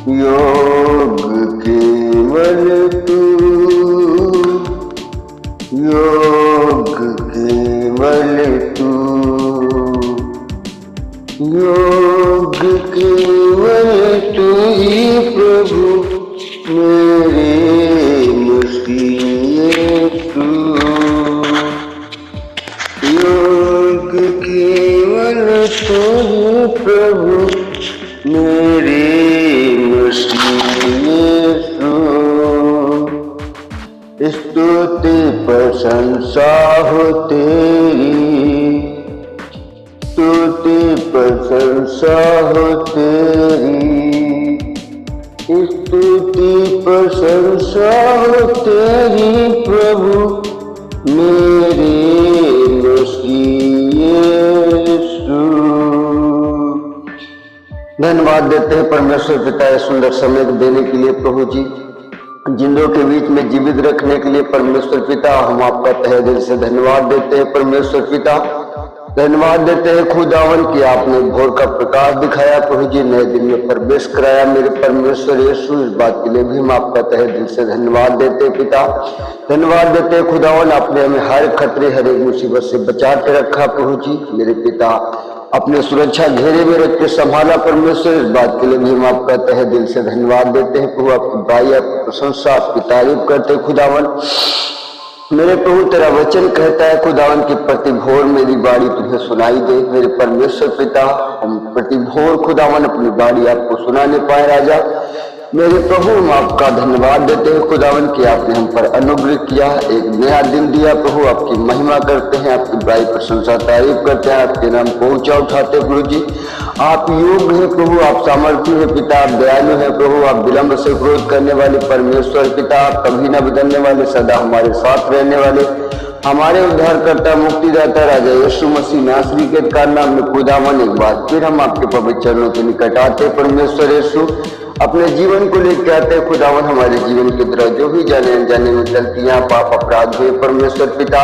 योग केवल तू, योग केवल तू, योग केवल तू ही प्रभु मेरे मसीह तू, योग केवल तू ही प्रभु मेरे स्तुति प्रशंसा हो तेरी, स्तुति प्रशंसा हो तेरी, स्तुति प्रशंसा हो तेरी प्रभु मेरे मसीह यीशु। धन्यवाद देते हैं परमेश्वर पिता ये सुंदर समय देने के लिए प्रभु जी, जिंदों के बीच में जीवित रखने के लिए परमेश्वर पिता हम आपका तहे दिल से धन्यवाद देते हैं। परमेश्वर पिता धन्यवाद देते हैं खुदावन कि आपने भोर का प्रकाश दिखाया प्रभु जी, नए दिन में प्रवेश कराया मेरे परमेश्वर यीशु, इस बात के लिए भी हम आपका तहे दिल से धन्यवाद देते हैं पिता। धन्यवाद देते हैं खुदावन आपने हमें हर खतरे हर एक मुसीबत से बचा के रखा प्रभु जी मेरे पिता, अपने सुरक्षा घेरे में रख के संभाला परमेश्वर, इस बात के लिए भी हम आपका तहे दिल से धन्यवाद देते हैं प्रभु। आपकी बाई आपकी प्रशंसा आपकी तारीफ करते हैं खुदावन मेरे प्रभु। तेरा वचन कहता है खुदावन की प्रति भोर मेरी बाड़ी तुम्हें सुनाई दे मेरे परमेश्वर पिता, हम प्रति भोर खुदावन अपनी बाड़ी आपको सुनाने पाए राजा मेरे प्रभु। हम आपका धन्यवाद देते हैं खुदावन कि आपने हम पर अनुग्रह किया, एक नया दिन दिया प्रभु। आपकी महिमा करते हैं, आपकी बड़ी प्रशंसा तारीफ करते हैं, आपके नाम को ऊंचा उठाते प्रभु जी। आप योग्य हैं प्रभु, आप सामर्थ्य हैं पिता, आप दयालु हैं प्रभु, आप विलंब से क्रोध करने वाले परमेश्वर पिता, आप कभी न बदलने वाले, सदा हमारे साथ रहने वाले, हमारे उद्धारकर्ता मुक्तिदाता राजा यीशु मसीह नासरी के कारनाम में खुदावन एक बार फिर हम आपके पवित्र चरणों के निकट आते परमेश्वर यीशु, अपने जीवन को लेकर आते खुदावन। हमारे जीवन की तरह जो भी जाने अनजाने में गलतियां पाप अपराध हुए परमेश्वर पिता,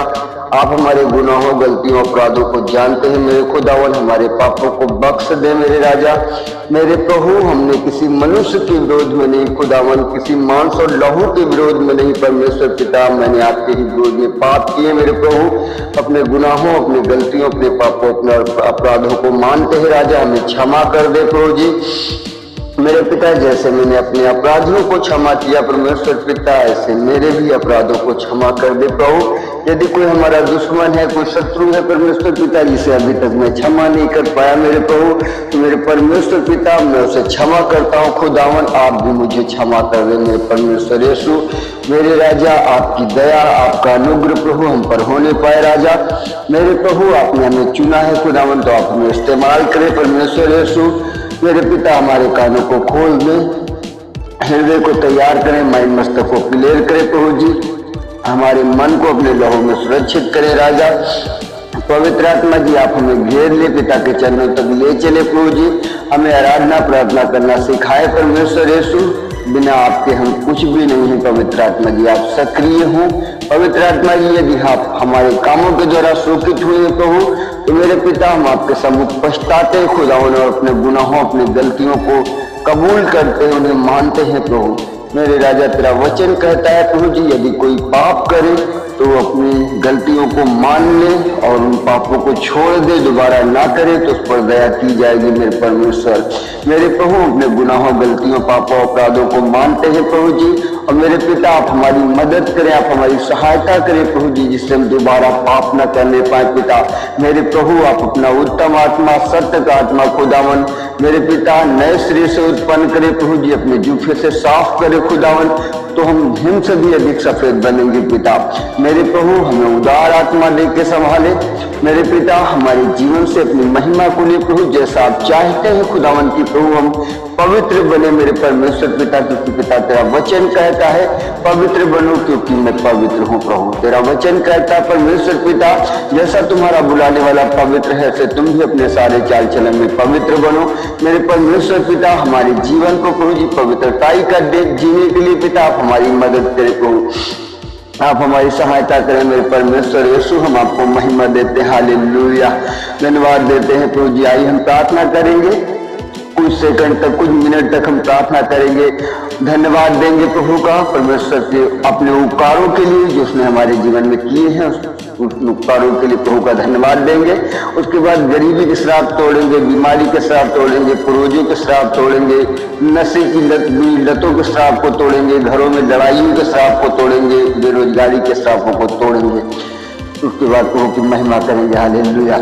आप हमारे गुनाहों गलतियों अपराधों को जानते हैं मेरे खुदावन, हमारे पापों को बख्श दे मेरे राजा मेरे प्रभु। हमने किसी मनुष्य के विरोध में नहीं खुदावन, किसी मांस और लहू के विरोध में नहीं परमेश्वर पिता, मैंने आपके ही विरोध में पाप किए मेरे प्रभु। अपने गुनाहों अपनी गलतियों अपने पापों अपने अपराधों को मानते हैं राजा, हमें क्षमा कर दे प्रभु जी मेरे पिता। जैसे मैंने अपने अपराधियों को क्षमा किया परमेश्वर पिता, ऐसे मेरे भी अपराधों को क्षमा कर दे प्रभु। यदि कोई हमारा दुश्मन है, कोई शत्रु है परमेश्वर पिता, जिसे अभी तक मैं क्षमा नहीं कर पाया मेरे प्रभु, तो मेरे परमेश्वर पिता मैं उसे क्षमा करता हूँ खुदावन, आप भी मुझे क्षमा कर दे मेरे परमेश्वर यीशु मेरे राजा। आपकी दया आपका अनुग्रह प्रभु हम पर होने पाए राजा मेरे प्रभु। आपने हमें चुना है खुदावन, तो आप हमें इस्तेमाल करें परमेश्वर यीशु मेरे पिता। हमारे कानों को खोल दें, हृदय को तैयार करें, माइंड मस्तक को क्लियर करें प्रभु जी, हमारे मन को अपने लहू में सुरक्षित करें राजा। पवित्र आत्मा जी आप हमें घेर ले, पिता के चरणों तक ले चले प्रभु जी, हमें आराधना प्रार्थना करना सिखाए परमेश्वर यीशु, बिना आपके हम कुछ भी नहीं है पवित्र आत्मा जी, आप सक्रिय हो पवित्र आत्मा जी। यदि आप हमारे कामों के द्वारा शोकित हुए प्रभु, तो मेरे पिता हम आपके सम्मुख पछताते खुदावन और अपने गुनाहों अपनी गलतियों को कबूल करते हैं, उन्हें मानते हैं प्रभु मेरे राजा। तेरा वचन कहता है प्रभु जी, यदि कोई पाप करे तो अपनी गलतियों को मान ले और उन पापों को छोड़ दे, दोबारा ना करे तो उस पर दया की जाएगी मेरे परमेश्वर मेरे प्रभु। अपने गुनाहों गलतियों पापों अपराधों को मानते हैं प्रभु जी, और मेरे पिता आप हमारी मदद करें, आप हमारी सहायता करें प्रभु जी, जिससे हम दोबारा पाप न करने पाए पिता मेरे प्रभु। आप अपना उत्तम आत्मा सत्य का आत्मा खुदावन मेरे पिता नए सिरे से उत्पन्न करे प्रभु जी, अपने जूफे से साफ करे खुदावन, तो हम हिम से भी अधिक सफेद बनेंगे पिता मेरे प्रभु। हमें उदार आत्मा देके संभाले मेरे पिता, हमारे जीवन से अपनी महिमा को लिए प्रभु, जैसा आप चाहते हैं खुदावन की प्रभु हम पवित्र बने मेरे परमेश्वर पिता, क्योंकि पिता तेरा वचन कहता है पवित्र बनो क्योंकि मैं पवित्र हूँ प्रभु। तेरा वचन कहता है परमेश्वर पिता, जैसा तुम्हारा बुलाने वाला पवित्र है, ऐसे तुम भी अपने सारे चाल चलन में पवित्र बनो मेरे परमेश्वर पिता। हमारे जीवन को प्रभु जी पवित्रताई का जीने के लिए पिता आप हमारी मदद करें प्रभु, आप हमारी सहायता करें मेरे परमेश्वर यीशु। हम आपको महिमा देते हैं, हालेलुया, धन्यवाद देते हैं प्रभु जी। आइए हम प्रार्थना करेंगे। कुछ सेकंड तक, कुछ मिनट तक हम प्रार्थना करेंगे, धन्यवाद देंगे प्रभु का, परमेश्वर के अपने उपकारों के लिए जो उसने हमारे जीवन में किए हैं, उस उपकारों के लिए प्रभु का धन्यवाद देंगे। उसके बाद गरीबी के श्राप तोड़ेंगे, बीमारी के श्राप तोड़ेंगे, पूर्वजों के श्राप तोड़ेंगे, नशे की लतों के श्राप को तोड़ेंगे, घरों में लड़ाइयों के श्राप को तोड़ेंगे, बेरोजगारी के श्रापों को तोड़ेंगे। उसके बाद प्रभु की महिमा करेंगे। हालेलुया।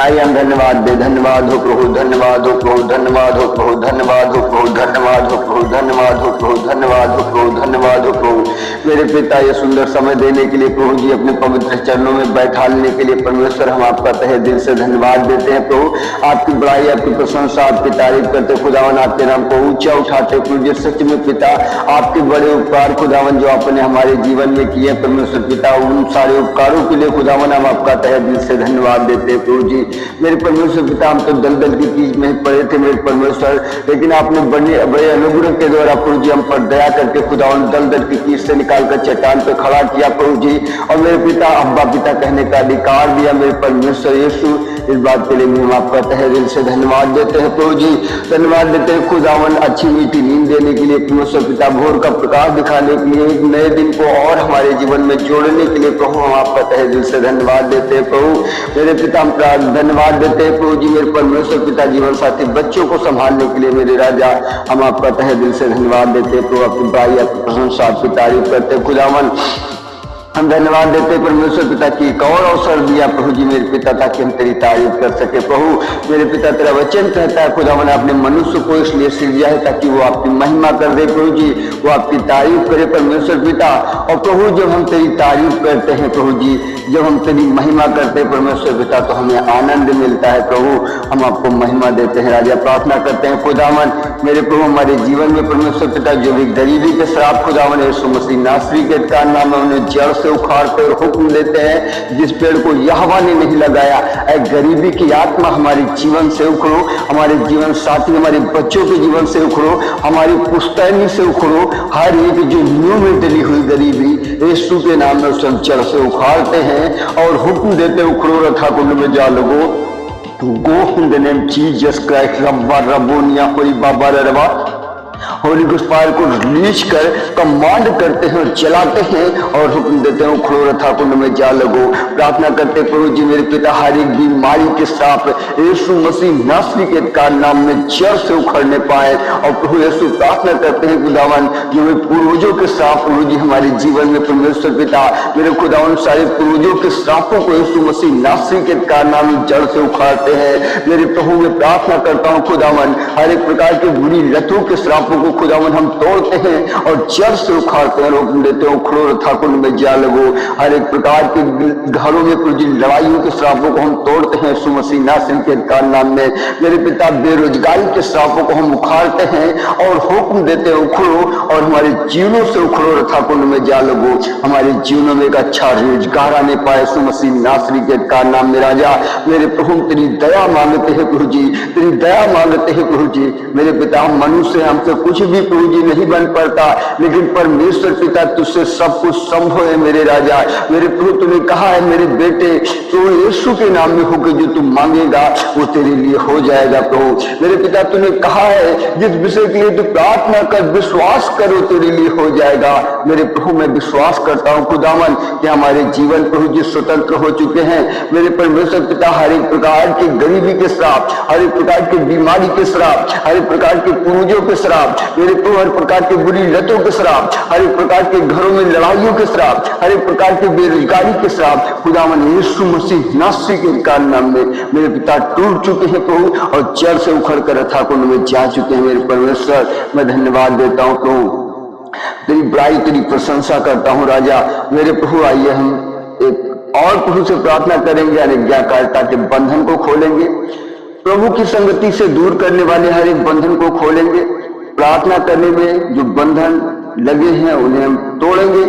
आइए हम धन्यवाद दे। धन्यवाद हो प्रभु, धन्यवाद हो प्रभु, धन्यवाद हो प्रभु, धन्यवाद हो प्रभु, धन्यवाद हो प्रभु, धन्यवाद हो प्रभु, धन्यवाद हो प्रभु, धन्यवाद हो प्रभु। मेरे पिता, ये सुंदर समय देने के लिए प्रभु जी, अपने पवित्र चरणों में बैठाने के लिए परमेश्वर हम आपका तहे दिल से धन्यवाद देते हैं प्रभु। आपकी बड़ाई, आपकी प्रशंसा, आपकी तारीफ करते खुदावन, आपके नाम को ऊंचा उठाते प्रभु जी। सच में पिता, आपके बड़े उपकार खुदावन जो आपने हमारे जीवन में किए परमेश्वर पिता, उन सारे उपकारों के लिए खुदावन हम आपका तहे दिल से धन्यवाद देते हैं प्रभु जी। मेरे परमेश्वर पिता, हम तो दलदल की कीच में पड़े थे मेरे परमेश्वर, लेकिन आपने बड़े अनुग्रह के द्वारा प्रभु जी हम पर दया करके खुदावन दलदल की कीच से निकालकर चट्टान पे खड़ा किया प्रभु जी। और मेरे पिता, अब्बा पिता कहने का अधिकार दिया मेरे परमेश्वर यीशु। इस बात के लिए भी हम आपका तहे दिल से धन्यवाद देते हैं प्रभु जी। धन्यवाद देते हैं खुदावन अच्छी मीठी नींद देने के लिए परमेश्वर पिता, भोर का प्रकाश दिखाने के लिए, एक नए दिन को और हमारे जीवन में जोड़ने के लिए प्रभु हम आपका तहे दिल से धन्यवाद देते हैं प्रभु। मेरे पिता, हम धन्यवाद देते हैं प्रभु जी। मेरे परमेश्वर पिता, जीवन साथी बच्चों को संभालने के लिए मेरे राजा हम आपका तहे दिल से धन्यवाद देते हैं प्रभु। आपकी बड़ाई, आपकी प्रशंसा, आपकी तारीफ करते हैं खुदावन। हम धन्यवाद देते हैं परमेश्वर पिता की एक और अवसर दिया प्रभु जी मेरे पिता, ताकि हम तेरी तारीफ कर सके प्रभु। मेरे पिता, तेरा वचन कहता है खुदावन, आपने मनुष्य को इसलिए सृजा है ताकि वो आपकी महिमा कर दे प्रभु जी, वो आपकी तारीफ करे परमेश्वर पिता। और प्रभु, जब हम तेरी तारीफ करते हैं प्रभु जी, जब हम तेरी महिमा करते हैं परमेश्वर पिता, तो हमें आनंद मिलता है प्रभु। हम आपको महिमा देते हैं राजा। प्रार्थना करते हैं खुदावन मेरे प्रभु, हमारे जीवन में परमेश्वर पिता जो भी गरीबी के श्राप खुदावन यीशु मसीह नासरी के नाम में उन्हें जड़ से उखाड़ते और हुक्म देते हैं, जिस पेड़ को यहोवा ने नहीं लगाया, ऐ गरीबी की आत्मा हमारे जीवन से उखड़ो, हमारे जीवन साथी, हमारे बच्चों के जीवन से उखड़ो, हमारी पुश्तैनी से उखड़ो। हर एक जो न्यू में डली हुई गरीबी यीशु के नाम में उसे हम जड़ से उखाड़ते हैं और हुक्म देते उखड़ो, रथा कुंड में जा लगो। Go in the name Jesus Christ, रब्बा रब्बोनिया कोई बाबा रवा होली घोस्ट फायर को रिलीज कर कमांड करते हैं और चलाते हैं और हुक्म देते हैं उखड़ो, रथा कुंड में जा लगो। प्रार्थना करते प्रभु जी मेरे पिता, हर एक बीमारी के श्राप यीशु मसीह नासरी के नाम में जड़ से उखड़ने पाए। और प्रभु यीशु, प्रार्थना करते हैं खुदावन, जो वे पूर्वजों के श्राप प्रभु जी हमारे जीवन में परमेश्वर पिता, मेरे खुदावन सारे पूर्वजों के श्रापों को यीशु मसीह नासरी के नाम में जड़ से उखाड़ते हैं। मेरे प्रभु, मैं प्रार्थना करता हूँ खुदावन, हर एक प्रकार की बुरी लतों के श्रापों को खुदावन हम तोड़ते हैं और जड़ से उखाड़ते हैं, रोक देते हैं, उखड़ो, रथा कुंड में जा लगो। हर एक प्रकार के घरों में कुछ लड़ाइयों के श्रापों को हम तोड़ते हैं यीशु मसीह नासरी के नाम में। मेरे पिता, बेरोजगारी के श्रापों को हम उखाड़ते हैं और हुक्म देते हैं उखड़ो, और हमारे जीवनों से उखड़ो, रथा कुंड में जा लगो। हमारे जीवनों में एक अच्छा रोजगार आने पाए यीशु मसीह नासरी के नाम में राजा। मेरे प्रभु, तेरी दया मांगते हैं प्रभु जी, तेरी दया मांगते हैं प्रभु जी। मेरे पिता, मनुष्य हमसे कुछ भी प्रभु जी नहीं बन पाता, लेकिन परमेश्वर पिता तुझसे सब कुछ संभव है मेरे राजा। मेरे प्रभु, तूने कहा है मेरे बेटे, तो यीशु के नाम में होकर जो तू मांगेगा वो तेरे लिए हो जाएगा प्रभु। मेरे पिता, तूने कहा है जिस विषय के लिए तू प्रार्थना कर, विश्वास करो, तेरे लिए हो जाएगा। मेरे प्रभु, मैं विश्वास करता हूँ खुदावन कि हमारे जीवन प्रभु जी स्वतंत्र हो चुके हैं। मेरे परमेश्वर पिता, हर एक प्रकार के गरीबी के श्राप, हर एक प्रकार की बीमारी के श्राप, हर एक प्रकार के पूर्वजों के श्राप, मेरे प्रभु, हर प्रकार की बुरी लतों के श्राप, हर एक प्रकार के घरों में लड़ाइयों के श्राप, हर एक प्रकार की बेरोजगारी के श्राप खुदावन यीशु मसीह नासरी के नाम में मेरे पिता टूट चुके हैं प्रभु, और जड़ से उखड़ कर रथा कुंड में जा चुके हैं। मेरे परमेश्वर, मैं धन्यवाद देता हूँ प्रभु, तेरी बड़ाई, तेरी प्रशंसा करता हूँ राजा। मेरे प्रभु, आइए हम एक और प्रभु से प्रार्थना करेंगे, अनिज्ञाकारिता के बंधन को खोलेंगे, प्रभु की संगति से दूर करने वाले हर एक बंधन को खोलेंगे। प्रार्थना करने में जो बंधन लगे हैं उन्हें हम तोड़ेंगे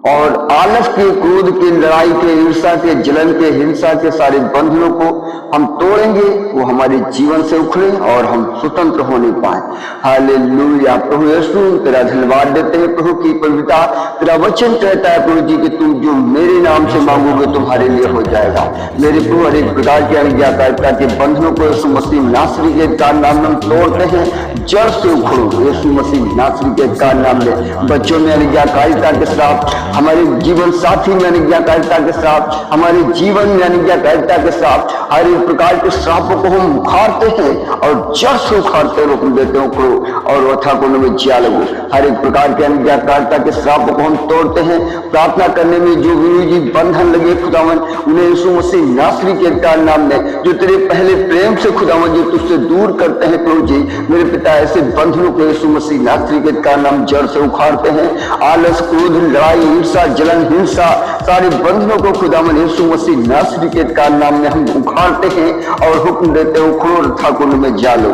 और आलस के, क्रोध के, लड़ाई के, ईर्ष्या के, जलन के, हिंसा के सारे बंधनों को हम तोड़ेंगे, वो हमारे जीवन से उखड़े और हम स्वतंत्र होने पाए। हालेलुया। प्रभु यीशु तेरा धन्यवाद देते हैं प्रभु की पवित्रता। तेरा वचन कहता है प्रभु जी कि तुम जो मेरे नाम से मांगोगे तुम्हारे लिए हो जाएगा। मेरे प्रभु हर एक प्रकार की अज्ञाकारिता के बंधनों को यीशु मसीह नासरी के कार नाम में हम तोड़ते हैं, जड़ से उखड़ो यीशु मसीह नासरी के कार नाम में। बच्चों में अज्ञाकारिता के श्राप, हमारे जीवन साथी में अज्ञाकारिता के श्राप, हमारे जीवन में अज्ञाकारिता के श्राप, हर एक प्रकार के श्रापों को हम उखाड़ते हैं और जड़ से उखाड़ते रोक देते हैं उखड़ो और वथा को में जिया लगो। हर एक प्रकार के अज्ञाकारिता के श्रापों को हम तोड़ते हैं। प्रार्थना करने में जो विरोधी बंधन लगे खुदावन, उन्हें यीशु मसीह नासरी के कार नाम में, जो तेरे पहले प्रेम से खुदावन जो तुझसे दूर करते हैं प्रभु जी, मेरे पिता ऐसे बंधनों को यीशु मसीह नासरी के कार नाम जड़ से उखाड़ते हैं। आलस, क्रोध, लड़ाई, ईर्ष्या, जलन, हिंसा, सारे बंधनों को खुदावन यीशु मसीह नासरी के कार नाम में हम उखाड़ते हैं और हुक्म देते हैं उखड़ो रथा कुंड में जा लो।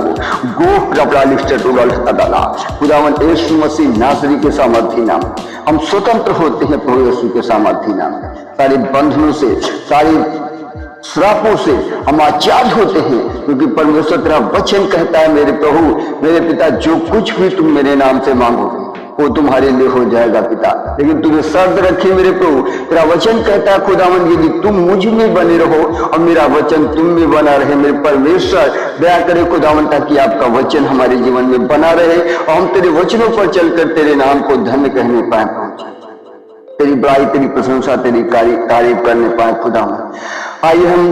गो खुदावन यीशु मसीह नासरी के सामर्थी नाम हम स्वतंत्र होते हैं प्रभु यीशु के सामर्थी नाम। सारे बंधनों से, सारी श्रापों से हम आजाद होते हैं, क्योंकि परमेश्वर तेरा वचन कहता है मेरे प्रभु, मेरे पिता, जो कुछ भी तुम मेरे नाम से मांगोगे वो तुम्हारे लिए हो जाएगा पिता। लेकिन तुम्हें शर्त रखी मेरे प्रभु, तेरा वचन कहता है खुदावन यदि तुम मुझ में बने रहो और मेरा वचन तुम में बना रहे। मेरे परमेश्वर दया करे खुदावन, ताकि आपका वचन हमारे जीवन में बना रहे और हम तेरे वचनों पर चलकर तेरे नाम को धन्य कहने पाए, तेरी बड़ाई, तेरी प्रशंसा, तेरी तारीफ करने पाए खुदावन। आइए हम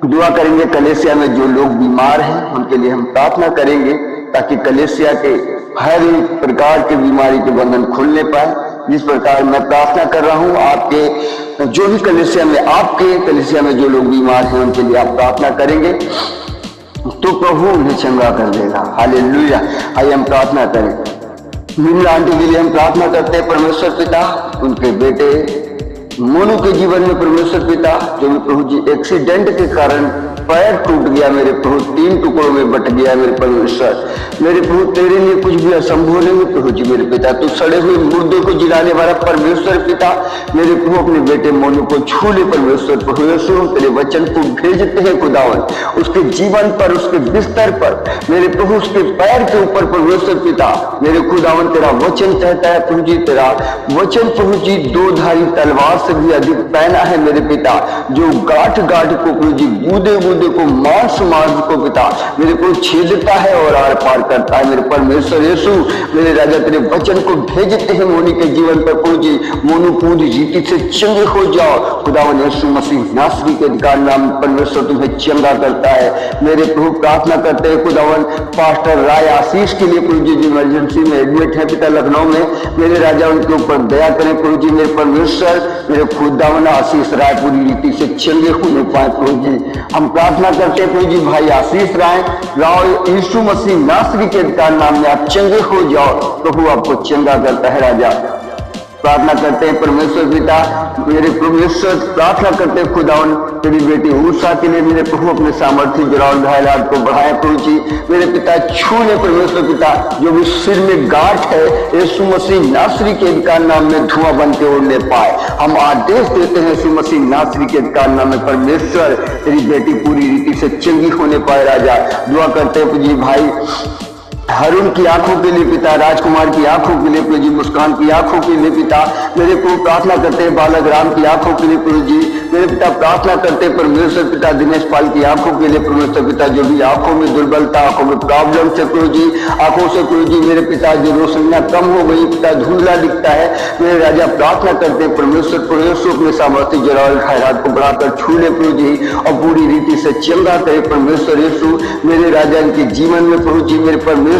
दुआ करेंगे कलेसिया में जो लोग बीमार हैं उनके लिए हम प्रार्थना करेंगे, ताकि कलेसिया के हर एक प्रकार के बीमारी के बंधन खुलने पाए। जिस प्रकार मैं प्रार्थना कर रहा हूं, आपके जो भी कलेसिया में, आपके कलेसिया में जो लोग बीमार हैं उनके लिए आप प्रार्थना करेंगे तो प्रभु उन्हें चंगा कर देगा। हालेलुया। आइए हम प्रार्थना करें। मीना आंटी के लिए हम प्रार्थना करते हैं परमेश्वर पिता, उनके बेटे मोनू के जीवन में परमेश्वर पिता, जो भी प्रभु जी एक्सीडेंट के कारण पैर टूट गया मेरे प्रभु, 3 टुकड़ों में बट गया मेरे परमेश्वर, मेरे प्रभु तेरे लिए कुछ भी असंभव नहीं प्रभु जी मेरे पिता। तू सड़े हुए मुर्दों को जिलाने वाला परमेश्वर पिता, मेरे प्रभु अपने बेटे मोनू को छू ले परमेश्वर प्रभु यीशु, तेरे वचन को भेजते हैं खुदावन, उसके जीवन पर, उसके बिस्तर पर, मेरे प्रभु उसके पैर के ऊपर परमेश्वर पिता, मेरे खुदावन तेरा वचन कहता है प्रभु जी, तेरा वचन प्रभु जी 2 धारी तलवार से भी अधिक पैना है मेरे पिता, जो गांठ गांठ को प्रभु जी, गूदे गूदे को, मांस मांस को पिता मेरे को छेदता है और आर पार करता है। मेरे परमेश्वर यीशु, मेरे राजा तेरे वचन को भेजते हैं मोनी के जीवन पर प्रभु जी, मोनू पूरी रीति से चंगे हो जाओ खुदावन यीशु मसीह नासरी के अधिकार नाम परमेश्वर तुम्हें चंगा करता है। मेरे प्रभु प्रार्थना करते हैं खुदावन पास्टर राय आशीष के लिए प्रभु जी, जो इमरजेंसी में एडमिट है पिता लखनऊ में, मेरे राजा उनके ऊपर दया करें प्रभु जी, मेरे परमेश्वर मेरे खुदावन आशीष राय पूरी रीति से चंगे होने पाए प्रभु जी। हम प्रार्थना करते हैं प्रभु जी, भाई आशीष राय राव यीशु मसीह नासरी के अधिकार नाम में आप चंगे हो जाओ, प्रभु आपको चंगा करता है राजा। प्रार्थना करते हैं परमेश्वर पिता, मेरे परमेश्वर प्रार्थना करते हैं खुदावन तेरी बेटी उषा के लिए, मेरे प्रभु अपने सामर्थ्य जलाल हालात को बढ़ाए प्रभु जी, मेरे पिता छू ले परमेश्वर पिता, जो भी सिर में गांठ है यीशु मसीह नासरी के अधिकार नाम में धुआं बन के उड़ने पाए। हम आदेश देते हैं यीशु मसीह नासरी के अधिकार नाम में परमेश्वर तेरी बेटी पूरी रीति से चंगी होने पाए राजा। दुआ करते हैं जी भाई हरुण की आंखों के लिए पिता, राजकुमार की आंखों के लिए प्रभु जी, मुस्कान की आंखों के लिए पिता, मेरे प्रभु प्रार्थना करते हैं बालक राम की आंखों के लिए प्रभु जी, मेरे पिता प्रार्थना करते हैं परमेश्वर पिता दिनेश पाल की आंखों के लिए परमेश्वर पिता, जो भी आंखों में दुर्बलता, आंखों में प्रॉब्लम से प्रभु जी, आंखों से प्रभु जी मेरे पिता जो रोशनियां कम हो गई पिता, धुंधला दिखता है मेरे राजा, प्रार्थना करते हैं परमेश्वर परमेश्वर अपने सामर्थ्य जलाल खैरात को बढ़ाकर छू ले प्रभु जी और पूरी रीति से चंगा करे परमेश्वर यीशु, मेरे राजा इनके जीवन में प्रभु जी, मेरे परमेश्वर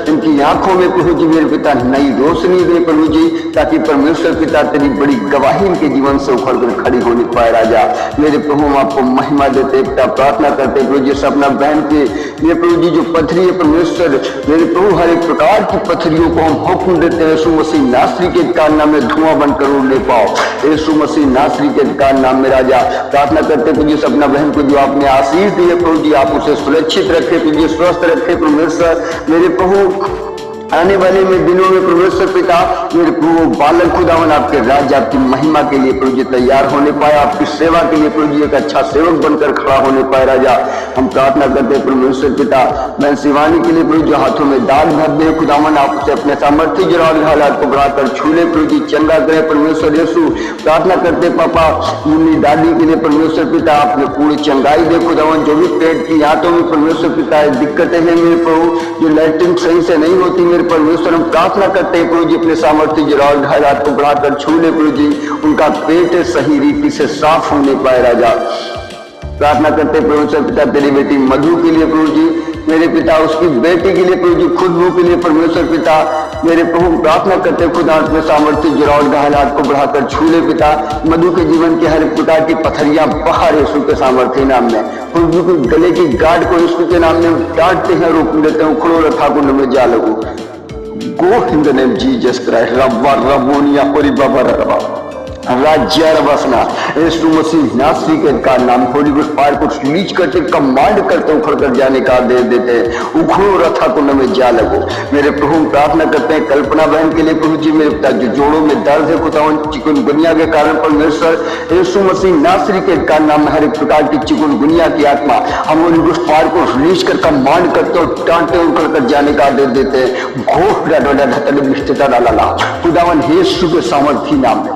इनकी आंखों में प्रभु जी मेरे पिता नई रोशनी दे प्रभु जी, ताकि परमेश्वर पिता तेरी बड़ी गवाही इनके जीवन से उखड़ कर खड़ी होने पाए राजा। मेरे प्रभु हम आपको महिमा देते पिता, प्रार्थना करते प्रभु जी सपना बहन के मेरे प्रभु जी जो पथरी है परमेश्वर, मेरे प्रभु हर एक प्रकार की पथरियों को हम हुक्म देते हैं यीशु मसीह नासरी के अधिकार नाम में धुआं बनकर उड़ने पाओ यीशु मसीह नासरी के अधिकार नाम में राजा। प्रार्थना करते प्रभु जी सपना बहन को जो आपने आशीष दी है प्रभु जी, आप उसे सुरक्षित रखे प्रभु जी, स्वस्थ रखे परमेश्वर, मेरे प्रभु आने वाले में दिनों में परमेश्वर पिता मेरे प्रभु बालक खुदावन आपके राज्य आपकी महिमा के लिए प्रभु जी तैयार होने पाए, आपकी सेवा के लिए प्रभु जी एक अच्छा सेवक बनकर खड़ा होने पाए। राजा हम प्रार्थना करते हैं परमेश्वर पिता मैं शिवानी के लिए प्रभु जी हाथों में दाग भर दे खुदावन, आप उसे अपने सामर्थ्य जराल हालात को बढ़ाकर छूले प्रभु जी, चंगा करे परमेश्वर यीशु। प्रार्थना करते पापा मुन्नी दादी के लिए परमेश्वर पिता आपने पूरी चंगाई दे खुदावन, जो भी पेट की हाथों में परमेश्वर पिता दिक्कतें हैं मेरे प्रभु, जो लैट्रिन सही से नहीं होती मेरे परमेश्वर, हम प्रार्थना करते हैं प्रभु जी अपने सामर्थ्य जराल हालात को बढ़ाकर छूले प्रभु जी, उनका पेट सही रीति से साफ होने पाए। राजा प्रार्थना करते परमेश्वर पिता तेरी बेटी मधु के लिए प्रभु जी, मेरे पिता उसकी बेटी के लिए प्रभु जी, खुशबू के लिए परमेश्वर पिता मेरे प्रभु प्रार्थना करते खुदा अपने सामर्थ्य जुड़ाव हालात को बढ़ाकर छूले पिता, मधु के जीवन के हर प्रकार की पथरियां बाहर यीशु के सामर्थ्य नाम में, खुशबू के गले की गाढ़ को यीशु के नाम में डांटते हैं, रोक देते हैं, उखड़ो रखा कुंड में जा लगो। Go in the name Jesus Christ रब्बा रबोनिया कोरी बाबा रबा राज्य रबसना यीशु मसीह नासरी के नाम होली गुड फायर को रिलीज करते कमांड करते उखड़ कर जाने का आदेश देते हैं, उखड़ो रथा कुंड में जा लगो। मेरे प्रभु प्रार्थना करते हैं कल्पना बहन के लिए प्रभु जी, मेरे पिता जो जोड़ों में दर्द है खुदावन चिकुनगुनिया के कारण परमेश्वर यीशु मसीह नासरी के नाम में हर एक प्रकार की चिकुनगुनिया की आत्मा हम होली गुड फायर को रिलीज कर कमांड करते और डांटते उखड़ कर जाने का आदेश देते हैं। खुदावन यीशु के सामर्थ्य नाम में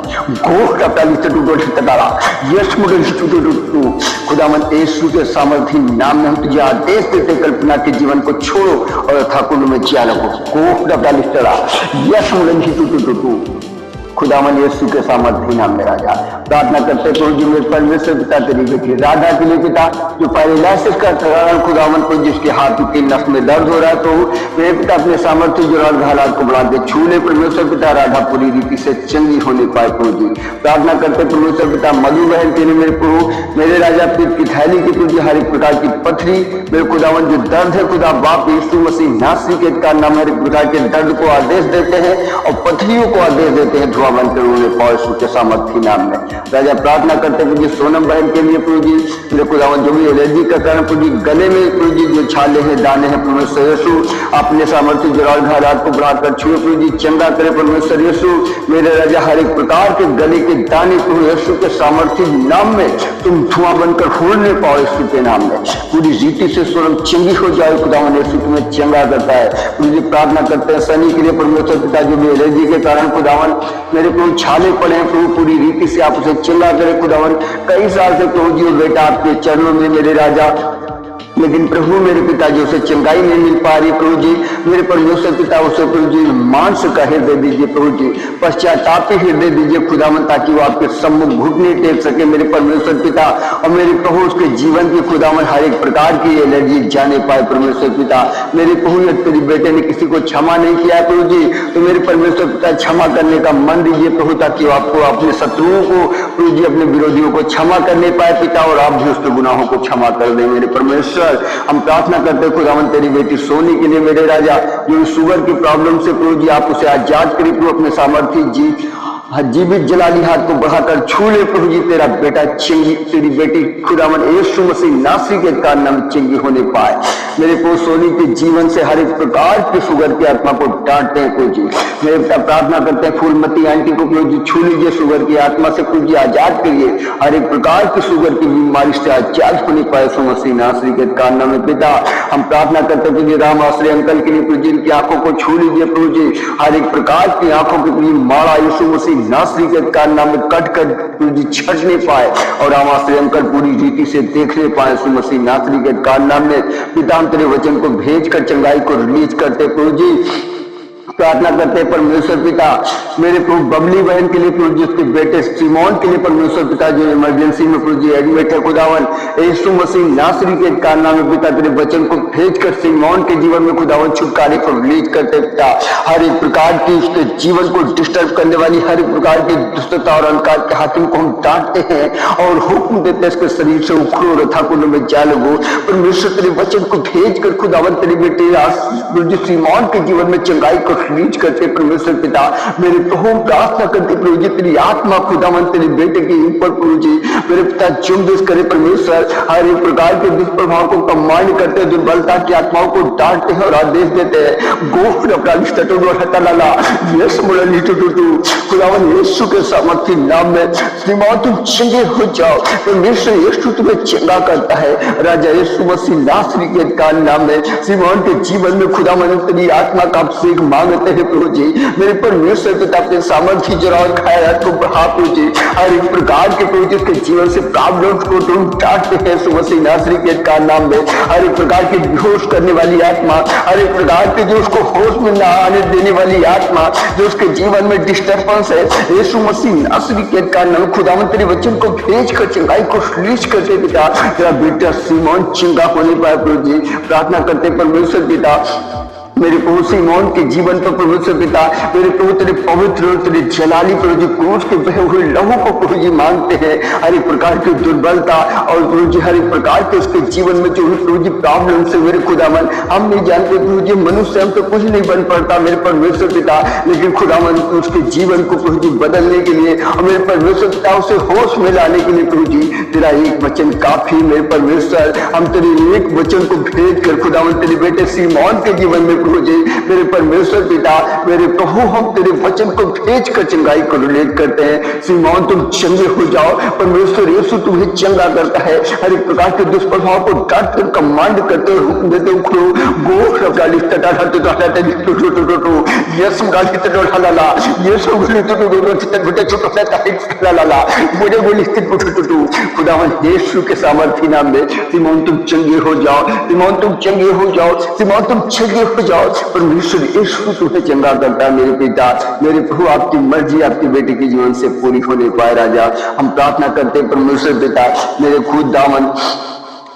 खुदावन यीशु के सामर्थ्य नाम में हम तुझे आदेश देते कल्पना के जीवन को छोड़ो और ठाकुर में जिया लगो। खुदावन यीशु के सामर्थ्य नाम में राजा प्रार्थना करते प्रभु जी मेरे परमेश्वर पिता तेरी बेटी राधा के लिए पिता जो पैरालिसिस का कारण खुदावन को जिसके हाथ की नस में दर्द हो रहा है तो मेरे पिता अपने सामर्थ्य जुड़ाल हालात को बढ़ा के छूले परमेश्वर पिता राधा पूरी रीति से चंगी होने पाए प्रभु जी। प्रार्थना करते परमेश्वर पिता मधु बहन के लिए मेरे प्रभु मेरे राजा पीठ की थैली की प्रभु हर एक प्रकार की पथरी मेरे खुदावन जो दर्द है खुदा बाप यीशु मसीह नासरी के नाम हर एक प्रकार के दर्द को आदेश देते हैं और पथरियों को आदेश देते हैं धुआं बनकर उन्होंने पौष के सामर्थ्य नाम में। राजा प्रार्थना करते प्रभु जी सोनम बहन के लिए प्रभु जी मेरे खुदावन जो भी एलर्जी का कारण प्रभु जी गले में प्रभु जी जो छाले हैं दाने हैं परमेश्वर यीशु अपने सामर्थ्य जुड़ाल हालात को बढ़ाकर छुए प्रभु जी चंगा करे परमेश्वर यीशु। मेरे राजा हर एक प्रकार के गले के दाने प्रभु यीशु के सामर्थ्य नाम में तुम धुआं बनकर फूलने पाओ यीशु के नाम में, पूरी रीति से सोनम चंगी हो जाए खुदावन यीशु तुम्हें चंगा करता है। प्रभु जी प्रार्थना करते हैं सनी के लिए परमेश्वर पिता जो भी एलर्जी के कारण खुदावन मेरे प्रभु छाले पड़े हैं प्रभु पूरी रीति से आप उसे चंगा करे खुदावन। कई साल से प्रभु जी बेटा आपके चरणों में मेरे राजा लेकिन प्रभु मेरे पिता जी उसे चंगाई नहीं मिल पा रही प्रभु जी मेरे परमेश्वर पिता उसे प्रभु जी मांस का हृदय दीजिए प्रभु जी पश्चातापी हृदय दीजिए खुदावन ताकि वो आपके सम्मुख घुटने टेक सके मेरे परमेश्वर पिता और मेरे प्रभु उसके जीवन की खुदावन हर एक प्रकार की एलर्जी जाने पाए परमेश्वर पिता। मेरे प्रभु तेरी बेटे ने किसी को क्षमा नहीं किया है प्रभु जी तो मेरे परमेश्वर पिता क्षमा करने का मन दीजिए प्रभु ताकि आपको अपने शत्रुओं को प्रभु जी अपने विरोधियों को क्षमा करने पाए पिता और आप भी उसके गुनाहों को क्षमा कर दे मेरे परमेश्वर। हम प्रार्थना करते खुदावन तेरी बेटी सोनी के लिए मेरे राजा जो शुगर की प्रॉब्लम से प्रभु जी आप उसे आजाद करिए प्रभु अपने सामर्थ्य जी जीवित जलाली हाथ को बढ़ाकर छू ले प्रभु जी तेरा बेटा चंगी तेरी बेटी खुदावन यीशु मसीह नासरी के कारण चंगी होने पाए। मेरे प्रभु सोनी के जीवन से हर एक प्रकार की शुगर की आत्मा को डांटते हैं प्रभु जी मेरे पिता प्रार्थना करते हैं फूलमती आंटी को प्रभु जी छू लीजिए शुगर की आत्मा से प्रभु जी आजाद करिए हर एक प्रकार की शुगर की बीमारी से आजाद होने पाए यीशु मसीह नासरी के कारण में पिता। हम प्रार्थना करते प्रभु जी राम आश्रय अंकल के लिए प्रभु जी इनकी आंखों को छू लीजिए प्रभु जी हर एक प्रकार की आंखों की माड़ा यीशु मसीह नासरी के कारण में कट कर प्रभु जी छट नहीं पाए और राम आश्रय अंकल पूरी रीति से देखने पाए यीशु मसीह नासरी के कारण में पिता हम तेरे वचन को भेज कर चंगाई को रिलीज करते प्रभु जी। प्रार्थना करते हैं परमेश्वर पिता मेरे प्रभु बबली बहन के लिए प्रभु जी उसके बेटे सिमोन के लिए परमेश्वर पिता जो इमरजेंसी में प्रभु जी एडमिट है खुदावन यीशु मसीह नासरी के कारण में पिता तेरे वचन को भेज कर सिमोन के जीवन में खुदावन छुटकारे को रिलीज करते पिता हर एक प्रकार की उसके जीवन को डिस्टर्ब करने वाली हर एक प्रकार की दुष्टता और अंधकार के हाकिम को हम डांटते हैं और हुक्म देते इसके शरीर से उखड़ो रथा कुंड में जा लगो परमेश्वर तेरे वचन को भेज कर खुदावन तेरी बेटी प्रभु जी सीमोन के जीवन में चंगाई को रिलीज करते परमेश्वर पिता। मेरे प्रभु प्रार्थना करते प्रभु जी तेरी आत्मा खुदावन तेरे बेटे के ऊपर प्रभु जी मेरे पिता जुम्बिश करे परमेश्वर। हर एक प्रकार के दुष्प्रभाव को कमांड करते, दुर्बलता की आत्माओं को डांटते हैं और आदेश देते हैं। खुदावन यीशु के सामर्थ्य नाम में सीमोन तुम चंगे हो जाओ। परमेश्वर यीशु तुम्हें चंगा करता है। राजा यीशु मसीह नासरी के नाम में सीमोन के जीवन में खुदावन तेरी आत्मा का अभिषेक मांगते हैं प्रभु जी। मेरे परमेश्वर पिता अपने सामर्थ्य जरा और खाया को बढ़ा प्रभु जी। हर एक प्रकार के प्रभु जी उसके जीवन से प्रॉब्लम को तुम डांटते हैं यीशु मसीह नासरी के नाम में। हर एक प्रकार की बेहोश करने वाली आत्मा, हर एक प्रकार की जो उसको होश में न आने देने वाली आत्मा, जो उसके जीवन में डिस्टर्बेंस है, यीशु मसीह नासरी के नाम खुदावन तेरे वचन को भेज कर चंगाई को रिलीज करते पिता। तेरा बेटा सीमोन चंगा होने पाए प्रभु जी। प्रार्थना करते परमेश्वर पिता मेरे प्रभु सीमोन के जीवन पर परमेश्वर पिता। मेरे प्रभु तेरे पवित्र और तेरे जलाली प्रभु जी क्रूस के बहे हुए लहू को प्रभु जी मांगते हैं। हर एक प्रकार की दुर्बलता और प्रभु जी हर एक प्रकार के उसके जीवन में जो प्रभु जी प्रॉब्लम से मेरे खुदावन हम नहीं जानते प्रभु जी, मनुष्य हम तो कुछ नहीं बन पड़ता मेरे परमेश्वर पिता, लेकिन खुदावन उसके जीवन को प्रभु जी बदलने के लिए और मेरे परमेश्वर पिता उसे होश में लाने के लिए प्रभु जी तेरा एक वचन काफी मेरे परमेश्वर। हम तेरे एक वचन को भेज कर खुदावन तेरे बेटे सीमोन के जीवन में प्रभु जी मेरे परमेश्वर पिता, मेरे प्रभु हम तेरे वचन को भेज कर चंगाई को रिलेट करते हैं। सीमोन तुम चंगे हो जाओ। परमेश्वर यीशु तुम्हें चंगा करता है। हर एक प्रकार के दुष्प्रभाव को डांट कर कमांड करते हो, हुक्म देते हो खुदावन यीशु के सामर्थ्य नाम में सीमोन तुम चंगे हो जाओ। सीमोन तुम चंगे हो जाओ। सीमोन तुम चंगे हो जाओ। परमेश्वर यीशु तुम्हें चंगा करता है मेरे पिता। मेरे प्रभु आपकी मर्जी आपके बेटे के जीवन से पूरी होने पाए राजा। हम प्रार्थना करते परमेश्वर पिता मेरे खुद दामन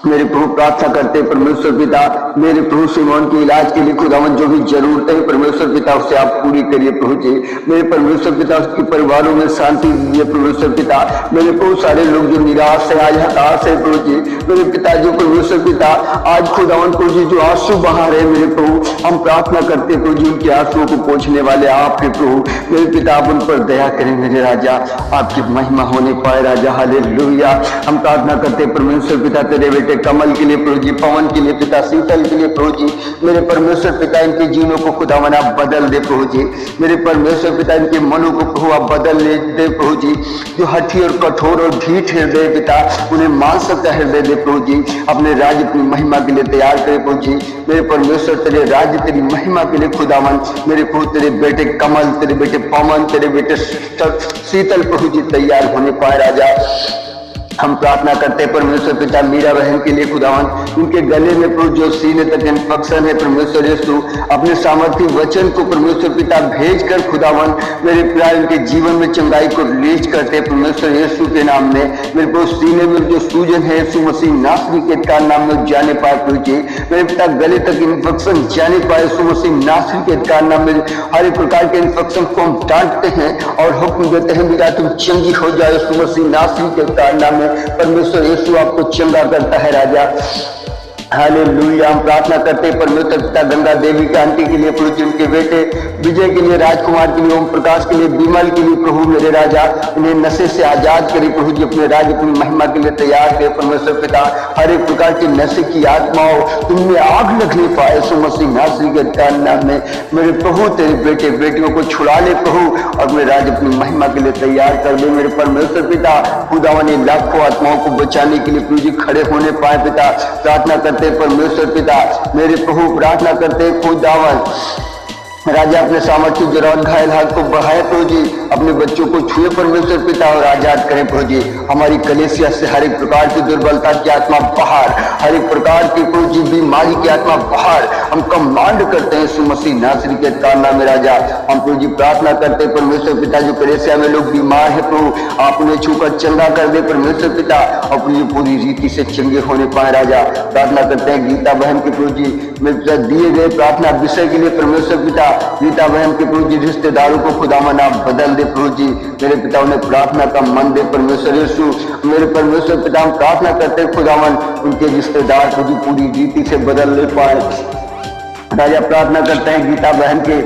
मेरे प्रभु प्रार्थना करते परमेश्वर पिता मेरे प्रभु सीमोन के इलाज के लिए खुदावन जो भी जरूरत है परमेश्वर पिता उससे आप पूरी करिए प्रभु जी। मेरे परमेश्वर पिता उसके परिवारों में शांति दीजिए परमेश्वर पिता। मेरे प्रभु सारे लोग जो निराश है आज हताश है प्रभु जी, मेरे पिता जो परमेश्वर पिता आज खुदावन प्रभु जी जो आंसू बहा रहे मेरे प्रभु हम प्रार्थना करते प्रभु जी उनके आंसुओं को पोंछने वाले आप है प्रभु। मेरे पिता आप उन पर दया करें मेरे राजा, आपकी महिमा होने पाए राजा। हालेलुया। हम प्रार्थना करते परमेश्वर पिता तेरे बेटे कमल के लिए प्रभु जी, पवन के लिए पिता, शीतल के लिए प्रभु जी। मेरे परमेश्वर पिता इनके जीवनों को खुदावन आप बदल दे प्रभु जी। मेरे परमेश्वर पिता इनके मनों को प्रभु आप बदल दे प्रभु जी। जो हठी और कठोर और ढीठ हृदय पिता उन्हें मांस का हृदय दे प्रभु जी। अपने राज्य अपनी महिमा के लिए तैयार करे प्रभु जी। मेरे परमेश्वर तेरे राज्य तेरी महिमा के लिए खुदावन मेरे प्रभु तेरे बेटे कमल, तेरे बेटे पवन, तेरे बेटे शीतल प्रभु जी तैयार होने पाए राजा। हम प्रार्थना करते हैं परमेश्वर पिता मीरा बहन के लिए खुदावन उनके गले में प्रभु जो सीने तक इन्फेक्शन है परमेश्वर यीशु अपने सामर्थ्य वचन को परमेश्वर पिता भेज कर खुदावन मेरे पिता उनके जीवन में चंगाई को रिलीज करते हैं परमेश्वर यीशु के नाम में। मेरे प्रभु सीने में जो सूजन है यीशु मसीह नासरी के का नाम में जाने पाए प्रभु जी। मेरे पिता गले तक इन्फेक्शन जाने पाए यीशु मसीह नासरी के का नाम में। हर एक प्रकार के इन्फेक्शन को हम डांटते हैं और हुक्म देते हैं मीरा तुम चंगी हो जाए यीशु मसीह नासरी के का नाम में। परमेश्वर यीशु आपको चंगा करता है राजा। हालेलुया। हम प्रार्थना करते हैं परमेश्वर पिता गंगा देवी के आंटी के लिए प्रभु जी, उनके बेटे विजय के लिए, राजकुमार के लिए, ओम प्रकाश के लिए, विमल के लिए प्रभु मेरे राजा इन्हें नशे से आजाद करी प्रभु जी। अपने राज्य अपनी महिमा के लिए तैयार करे परमेश्वर पिता। हर एक प्रकार की नशे की आत्माओं तुमने आग लगने पाए यीशु मसीह नासरी के नाम में। मेरे प्रभु तेरे बेटे बेटियों को छुड़ा ले प्रभु और मेरे राज्य अपनी महिमा के लिए तैयार कर दे मेरे परमेश्वर पिता। खुदावन लाखों आत्माओं को बचाने के लिए प्रभु जी खड़े होने पाए पिता। प्रार्थना करते परमेश्वर पिता मेरे प्रभु प्रार्थना करते खुदावन राजा अपने सामर्थ्य जरूरत घायल हाथ को बढ़ाए प्रभु जी। अपने बच्चों को छुए परमेश्वर पिता और आजाद करें प्रभु जी। हमारी कलेसिया से हर एक प्रकार की दुर्बलता की आत्मा बाहर, हर एक प्रकार की प्रभु जी बीमारी की आत्मा बाहर हम कमांड करते हैं यीशु मसीह नासरी के नाम में राजा। हम प्रभु जी प्रार्थना करते हैं परमेश्वर पिता जो कलेसिया में लोग बीमार है प्रभु आप उन्हें छूकर चंगा कर दे परमेश्वर पिता, अपनी पूरी रीति से चंगे होने पाए राजा। प्रार्थना करते हैं गीता बहन के प्रभु जी मेरे पिता दिए गए प्रार्थना विषय के लिए परमेश्वर पिता। गीता बहन के प्रभु जी रिश्तेदारों को खुदावन आप बदल दे प्रभु जी। मेरे पिता उन्हें प्रार्थना का मन दे परमेश्वर यीशु। मेरे परमेश्वर पिता हम प्रार्थना करते हैं खुदावन उनके रिश्तेदार प्रभु जी पूरी रीति से बदल ले पाए राजा प्रार्थना करते हैं गीता बहन के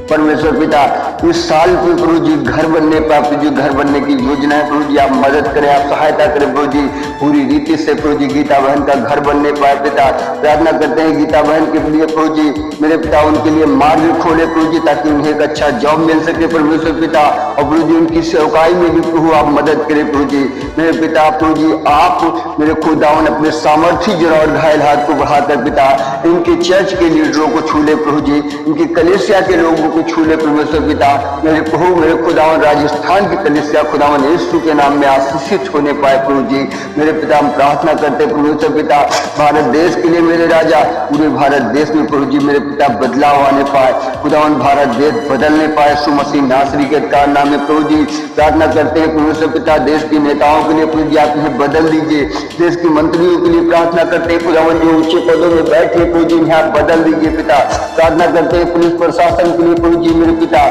परमेश्वर पिता इस साल पे प्रभु जी घर बनने पाए, प्रभु जी घर बनने की योजना है, प्रभु जी आप मदद करें, आप सहायता करें प्रभु जी पूरी रीति से प्रभु जी गीता बहन का घर बनने पाए। पिता प्रार्थना करते हैं गीता बहन के लिए प्रभु जी मेरे पिता उनके लिए मार्ग खोले प्रभु जी, ताकि उन्हें एक अच्छा जॉब मिल सके परमेश्वर पिता, और प्रभु जी उनकी सेवकाई में भी प्रभु आप मदद करें प्रभु जी मेरे पिता। प्रभु जी आप मेरे खुदावन अपने सामर्थ्य जरा और घायल हाथ को बढ़ाकर पिता इनके चर्च के लीडरों को छू ले प्रभु जी, इनकी कलीसिया के लोगों को छू ले परमेश्वर पिता मेरे प्रभु मेरे खुदावन राजस्थान की कलीसिया खुदावन यीशु के नाम में आशीषित होने पाए प्रभु जी मेरे पिता। हम प्रार्थना करते परमेश्वर पिता भारत देश के लिए मेरे राजा, पूरे भारत देश में प्रभु जी मेरे पिता बदलाव आने पाए, खुदावन भारत देश बदलने पाए यीशु मसीह नासरी के नाम में प्रभु जी प्रार्थना करते हैं परमेश्वर पिता। देश के नेताओं के लिए प्रभु जी आप इन्हें बदल दीजिए, देश के मंत्रियों के लिए प्रार्थना करते हैं खुदावन जो ऊंचे पदों में बैठे प्रभु जी इन्हें आप बदल दीजिए पिता। प्रार्थना करते हैं पुलिस प्रशासन के लिए प्रभु जी मेरे पिता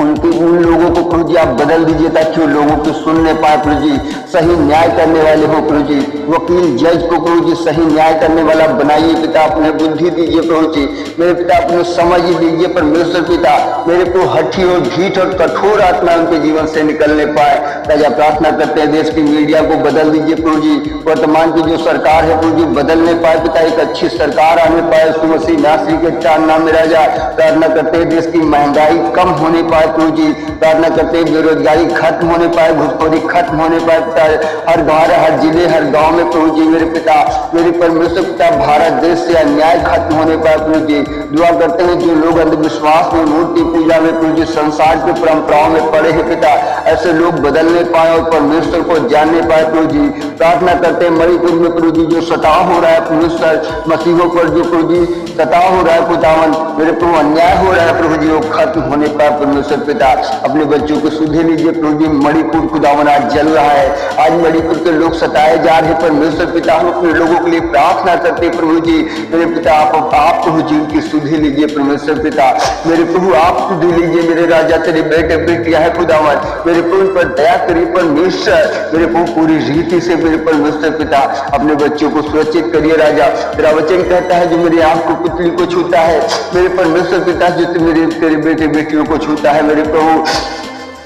उन लोगों को प्रभु जी आप बदल दीजिए, ताकि वो लोगों की सुनने पाए प्रभु जी, सही न्याय करने वाले हो प्रभु जी, वकील जज को प्रभु जी सही न्याय करने वाला बनाइए पिता। अपने बुद्धि दीजिए प्रभु जी मेरे पिता, अपने समझ दीजिए परमेश्वर पिता मेरे को हठी और ढीठ और कठोर आत्मा उनके जीवन से निकलने पाए। राजा प्रार्थना करते हैं देश की मीडिया को बदल दीजिए प्रभु जी, वर्तमान की जो सरकार है प्रभु जी बदलने पाए पिता, एक अच्छी सरकार आने पाए यीशु मसीह नासरी के नाम में राजा। प्रार्थना करते हैं देश की महंगाई कम होने पाए प्रभु जी, प्रार्थना करते हैं बेरोजगारी खत्म होने पाए, घुसखोरी खत्म होने पाए पिता, हर घर हर जिले हर गांव में प्रभु जी मेरे पिता मेरे परमेश्वर पिता भारत देश से अन्याय खत्म होने पाए प्रभु जी। दुआ करते हैं जो लोग अंधविश्वास में मूर्ति पूजा में प्रभु जी संसार की परंपराओं में पड़े हैं पिता, ऐसे लोग बदलने पाए और परमेश्वर को जानने पाए प्रभु जी। प्रार्थना करते हैं मणिपुर में प्रभु जी जो सताव हो रहा है परमेश्वर मसीहों पर जो प्रभु जी सताव हो रहा है खुदावन मेरे प्रभु अन्याय हो रहा है प्रभु जी वो खत्म होने पाए परमेश्वर पिता। अपने बच्चों को सुधे लीजिए प्रभु जी, मणिपुर खुदावन आज जल रहा है, आज मणिपुर के लोग सताए जा रहे हैं परमेश्वर पिता। हम अपने लोगों के लिए प्रार्थना करते हैं प्रभु जी मेरे पिता, आप प्रभु जी उनकी सुधे लीजिए परमेश्वर पिता मेरे प्रभु, आप सुधे लीजिए मेरे राजा। तेरे बेटे बेटियां है खुदावन मेरे प्रभु पर दया करिए परमेश्वर मेरे प्रभु, पूरी रीति से मेरे परमेश्वर पिता अपने बच्चों को सुरक्षित करिए राजा। तेरा वचन कहता है जो मेरी आंख को पुतली को छूता है मेरे परमेश्वर पिता, जो मेरे तेरे बेटे बेटियों को छूता है मेरे प्रभु।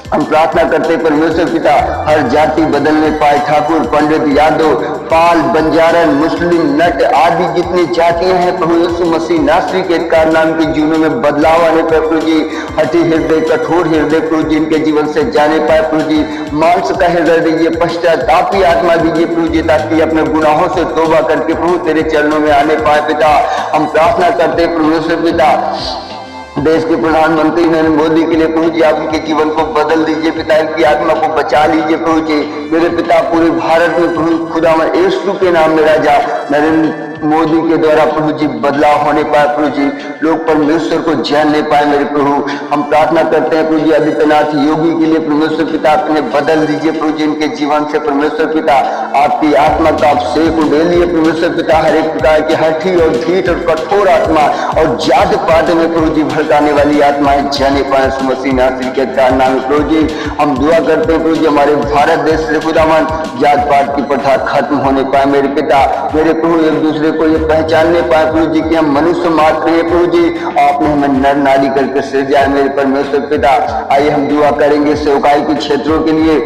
हम प्रार्थना करते परमेश्वर पिता हर जाति बदलने पाए, ठाकुर पंडित यादव पाल बंजारन मुस्लिम नट आदि जितनी जातियां हैं प्रभु यीशु मसीह नासरी के नाम के जीवनों में बदलाव आने पर प्रभु जी, हठी हृदय कठोर हृदय प्रभु जी इनके जीवन से जाने पाए प्रभु जी। मांस का हृदय दीजिए, पश्चातापी आत्मा दीजिए प्रभु जी, ताकि अपने गुनाहों से तौबा करके प्रभु तेरे चरणों में आने पाए पिता। हम प्रार्थना करते परमेश्वर पिता देश के प्रधानमंत्री नरेंद्र मोदी के लिए प्रभु जी आप उनके जीवन को बदल दीजिए पिता, इनकी आत्मा को बचा लीजिए प्रभु जी मेरे पिता। पूरे भारत में प्रभु खुदा में यीशु के नाम में राजा नरेंद्र मोदी के द्वारा प्रभु जी बदलाव होने पाए प्रभु जी, लोग परमेश्वर को जानने पाए मेरे प्रभु। हम प्रार्थना करते हैं प्रभु जी आदित्यनाथ योगी के लिए परमेश्वर पिता अपने बदल दीजिए प्रभु जी, इनके जीवन से परमेश्वर पिता आपकी आत्मा का अभिषेक को ले लिए परमेश्वर पिता। हर एक प्रकार की हठी और ढीठ और कठोर आत्मा और जात पात में प्रभु जी भड़काने वाली आत्माएं जाने पाए मसीह नासरी के नाम में प्रभु जी। हम दुआ करते हैं प्रभु जी हमारे भारत देश से खुदावन जात पात की प्रथा खत्म होने पाए मेरे पिता मेरे प्रभु, एक दूसरे को ये पहचानने पाए प्रभु जी कि हम मनुष्य मात्र हैं प्रभु जी, आपने हमें नर नारी करके सृजा मेरे परमेश्वर पिता। आइए हम दुआ करेंगे सेवकाई के क्षेत्रों के लिए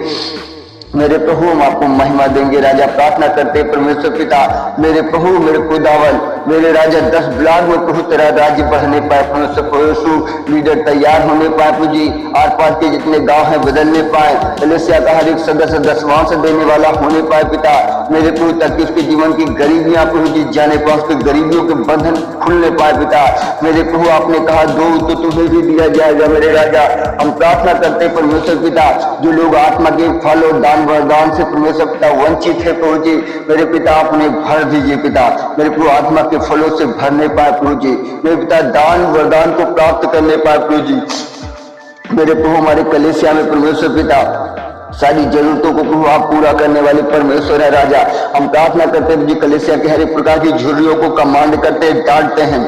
मेरे प्रभु, हम आपको महिमा देंगे राजा। प्रार्थना करते परमेश्वर पिता मेरे प्रभु मेरे खुदावन मेरे राजा 10 ब्लॉक में प्रभु तेरा राज्य बढ़ने पाए परमेश्वर, लीडर तैयार होने पाए प्रभु जी, आर पार के जितने गांव हैं बदलने पाए, कलीसिया का हर एक सदस्य दसवांश देने वाला होने पाए पिता मेरे प्रभु, ताकि उसके जीवन की गरीबियां प्रभु जी जाने पाए, उसके गरीबियों के बंधन खुलने पाए पिता मेरे प्रभु। आपने कहा दो तो तुम्हें भी दिया जाएगा मेरे राजा। हम प्रार्थना करते परमेश्वर पिता जो लोग आत्मा के फल और दान वरदान से परमेश्वर पिता वंचित है प्रभु जी मेरे पिता, आप उन्हें भर दीजिए पिता मेरे प्रभु, आत्मा के फलों से भरने पाए प्रभु जी मेरे पिता, दान वरदान को प्राप्त करने पाए प्रभु जी मेरे प्रभु। हमारे कलीसिया में परमेश्वर पिता सारी जरूरतों को प्रभु आप पूरा करने वाले परमेश्वर है राजा। हम प्रार्थना करते हैं जी कलीसिया के हर एक प्रकार की झुर्रियों को कमांड करते डांटते हैं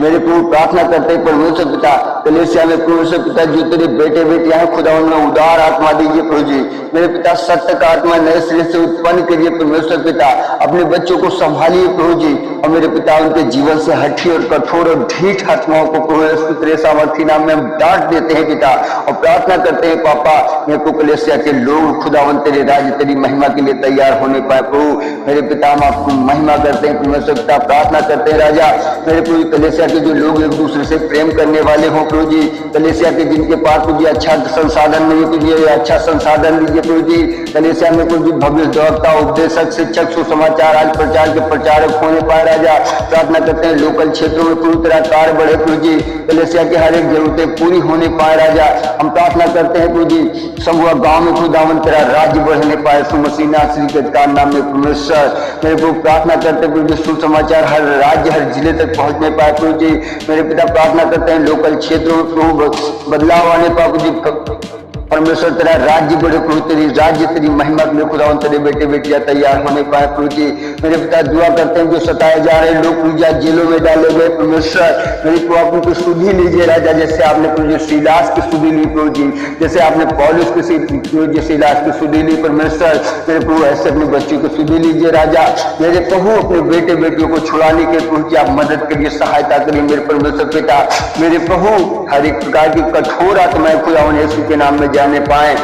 मेरे प्रभु। प्रार्थना करते हैं परमेश्वर पिता कलीसिया में परमेश्वर पिता जो तेरे बेटे बेटियां हैं खुदा उनमें उदार आत्मा दीजिए प्रभु जी। मेरे पिता सत्य का आत्मा नए सिरे से उत्पन्न करिए परमेश्वर पिता, अपने बच्चों को संभालिए प्रभु जी। और मेरे पिता उनके जीवन से हठी और कठोर और ढीठ आत्माओं को प्रभु तेरे सामर्थी नाम में हम डांट देते हैं पिता, और प्रार्थना करते हैं पापा मेरे को कलीसिया के लोग खुदावन तेरे राज्य तेरी महिमा के लिए तैयार होने पाए प्रभु। मेरे पिता हम आपको महिमा करते हैं परमेश्वर पिता, प्रार्थना करते हैं राजा मेरे प्रभु कलीसिया के जो लोग एक दूसरे से प्रेम करने वाले हों प्रभु जी, कलीसिया के जिनके पास प्रभु जी अच्छा संसाधन नहीं कीजिए, अच्छा संसाधन दीजिए प्रभु जी। कलीसिया में कुछ भी भविष्यवक्ता उपदेशक शिक्षक सुसमाचार आज प्रचार के प्रचारक होने पाए राजा, प्रार्थना करते हैं लोकल क्षेत्रों में पूरी तरह कार्य बढ़े प्रभु जी, कलीसिया की हर एक जरूरतें पूरी होने पाए राजा। हम प्रार्थना करते हैं प्रभु जी समूह गांव में खुदावन तेरा राज्य बढ़ने पाए सुमसीह नासरी के नाम में परमेश्वर। मेरे को प्रार्थना करते प्रभु जी सुसमाचार हर राज्य हर जिले तक पहुंचने पाए प्रभु जी। मेरे पिता प्रार्थना करते हैं लोकल क्षेत्रों में प्रभु बदलाव आने पाए प्रभु जी, परमेश्वर तेरा राज्य बड़े प्रभु तेरी राज्य तेरी महिमा के लिए खुदावन तेरे बेटे बेटियां तैयार होने पाए प्रभु जी। मेरे पिता दुआ करते हैं जो सताए जा रहे लोग प्रभु जी जेलों में डाले गए परमेश्वर मेरी को आप उनको सुधि लीजिए राजा, जैसे आपने प्रभु जी सीलास की सुधि ली प्रभु जी, जैसे आपने पौलुस की सीलास की सुधि ली परमेश्वर मेरे प्रभु ऐसे अपने बच्चों को सुधि लीजिए राजा। मेरे प्रभु अपने बेटे बेटियों को छुड़ाने के प्रभु जी आप मदद करिए सहायता करिए मेरे परमेश्वर पिता। मेरे प्रभु हर एक प्रकार की कठोर आत्माएं खुदावन यीशु के नाम में जाने पाए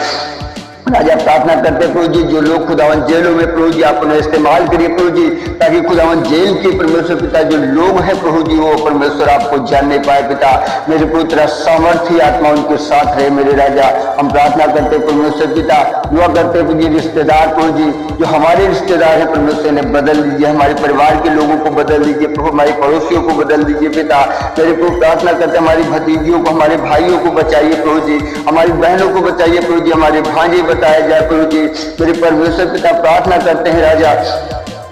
राजा। प्रार्थना करते प्रभु जी जो लोग खुदावन जेलों में प्रभु जी आप उन्हें इस्तेमाल करिए प्रभु जी, ताकि खुदावन जेल के परमेश्वर पिता जो लोग हैं प्रभु जी वो परमेश्वर आपको जानने पाए पिता। मेरे प्रभु तेरा सामर्थ्य आत्मा उनके साथ रहे मेरे राजा। हम प्रार्थना करते परमेश्वर पिता, दुआ करते प्रभु जी रिश्तेदार प्रभु जी जो हमारे रिश्तेदार हैं परमेश्वर ने बदल दीजिए, हमारे परिवार के लोगों को बदल दीजिए प्रभु, हमारे पड़ोसियों को बदल दीजिए पिता। मेरे प्रभु प्रार्थना करते हमारी भतीजियों को हमारे भाइयों को बचाइए प्रभु जी, हमारी बहनों को बचाइए प्रभु जी, हमारे भांजे बताया जाए प्रभु जी। मेरे परमेश्वर पिता प्रार्थना करते हैं राजा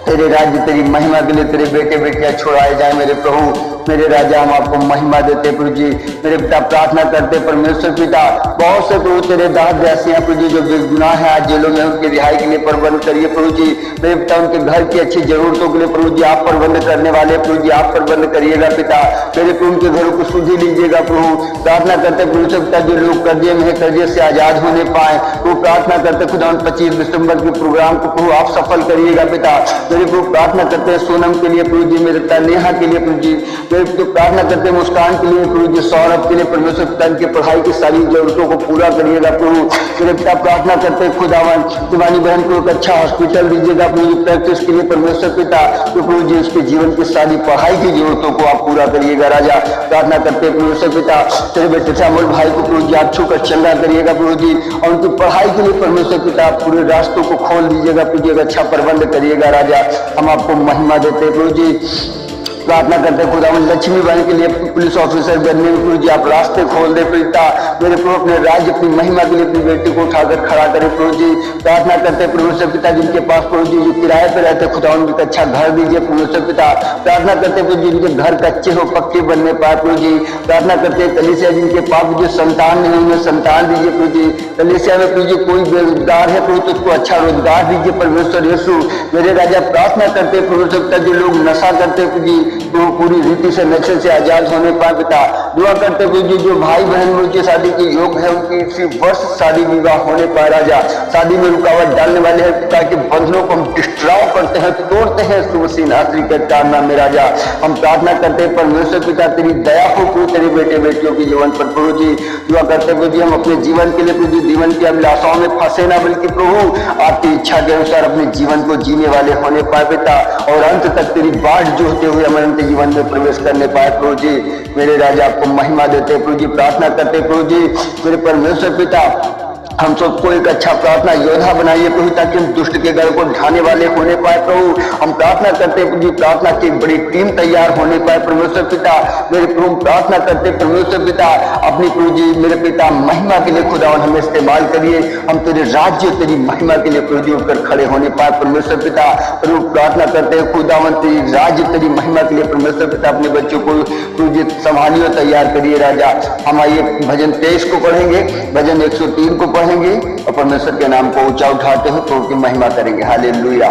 तेरे राज्य तेरी महिमा के लिए तेरे बेटे बेटियां छुड़ाए जाए मेरे प्रभु। मेरे राजा हम आपको महिमा देते प्रभु जी। मेरे पिता प्रार्थना करते परमेश्वर पिता बहुत से प्रभु तेरे दास दासी हैं प्रभु जी जो बेगुनाह है आज जेलों में, उनकी रिहाई के लिए प्रबंध करिए प्रभु जी। मेरे पिता उनके घर की अच्छी जरूरतों के लिए प्रभु जी आप प्रबंध करने वाले प्रभु जी आप प्रबंध करिएगा पिता। मेरे प्रभु उनके घरों को सुधी लीजिएगा प्रभु। प्रार्थना करते परमेश्वर पिता जो लोग कर्जे में है कर्जे से आजाद होने पाए वो प्रार्थना करते खुदा 25 दिसंबर के प्रोग्राम को प्रभु आप सफल करिएगा पिता। मेरे प्रभु प्रार्थना करते हैं सोनम के लिए प्रभु जी, मेरे पिता नेहा के लिए प्रभु जी, मेरे तो प्रार्थना करते हैं मुस्कान के लिए प्रभु जी, सौरभ के लिए परमेश्वर पिता की पढ़ाई की सारी जरूरतों को पूरा करिएगा प्रभु। मेरे पिता प्रार्थना करते हैं खुदावन तुम्हारी बहन को एक अच्छा हॉस्पिटल दीजिएगा प्रभु जी प्रैक्टिस के लिए परमेश्वर पिता, तो प्रभु जी उसके जीवन की सारी पढ़ाई की जरूरतों को आप पूरा करिएगा राजा। प्रार्थना करते हैं परमेश्वर पिता तेरे बेटे श्यामल भाई को प्रभु जी आप छूकर चंगा करिएगा प्रभु जी, और उनकी पढ़ाई के लिए परमेश्वर पिता आप पूरे रास्तों को खोल दीजिएगा प्रभु जी, अच्छा प्रबंध करिएगा राजा। हम आपको महिमा देते हैं प्रभु जी। प्रार्थना करते खुदावन लक्ष्मी बाई के लिए पुलिस ऑफिसर बनने में प्रभु जी आप रास्ते खोल दे पिता। मेरे प्रभु अपने राज्य अपनी महिमा के लिए अपनी बेटी को उठाकर खड़ा करे प्रभु जी। प्रार्थना करते परमेश्वर पिता जिनके पास प्रभु जी जो किराए पे रहते खुदावन को अच्छा घर दीजिए परमेश्वर पिता। प्रार्थना करते प्रभु जी जिनके घर कच्चे हो पक्के बनने पाए प्रभु जी। प्रार्थना करते कलीसिया जिनके पास जो संतान नहीं उन्हें संतान दीजिए प्रभु जी। कलीसिया में प्रभु जी कोई बेरोजगार है प्रभु तो उसको अच्छा रोजगार दीजिए परमेश्वर यीशु। मेरे राजा प्रार्थना करते परमेश्वर पिता जो लोग नशा करते प्रभु जी तो पूरी रीति से नशे से आजाद होने पाए पिता। दुआ करते प्रभु जी जो भाई बहन उनकी शादी के योग है उनकी इसी वर्ष शादी विवाह होने पाए राजा। शादी में रुकावट डालने वाले हैं पिता के बंधनों को हम डिस्ट्रॉय करते हैं तोड़ते हैं सुमसीह नासरी के नाम में राजा। हम प्रार्थना करते हैं परमेश्वर पिता तेरी दया हो प्रभु तेरे बेटे बेटियों के जीवन पर प्रभु जी। दुआ करते प्रभु जी हम अपने जीवन के लिए प्रभु जी जीवन की अभिलाषाओं में फंसे ना बल्कि प्रभु आपकी इच्छा के अनुसार अपने जीवन को जीने वाले होने पाए पिता, और अंत तक तेरी बाट जोहते हुए हम जीवन में प्रवेश करने पाए प्रभु जी। मेरे राजा आपको महिमा देते प्रभु जी। प्रार्थना करते प्रभु जी मेरे परमेश्वर पिता हम सबको एक अच्छा प्रार्थना योद्धा बनाइए प्रभु ताकि हम दुष्ट के गढ़ को ढाने वाले होने पाए प्रभु। हम प्रार्थना करते प्रभु जी प्रार्थना की बड़ी टीम तैयार होने पाए परमेश्वर पिता। मेरे प्रभु प्रार्थना करते परमेश्वर पिता अपनी प्रभु जी मेरे पिता महिमा के लिए खुदावन हमें इस्तेमाल करिए, हम तेरे राज्य तेरी महिमा के लिए प्रभु जी होकर खड़े होने पाए परमेश्वर पिता। प्रभु प्रार्थना करते हैं खुदावन तेरी राज्य तेरी महिमा के लिए परमेश्वर पिता अपने बच्चों को प्रभु जी संभालिए तैयार करिए राजा। हम आइए भजन 23 को पढ़ेंगे, भजन 103 को पढ़ेंगे और परमेश्वर के नाम को ऊंचा उठाते हुए तो उनकी महिमा करेंगे। हालेलुया।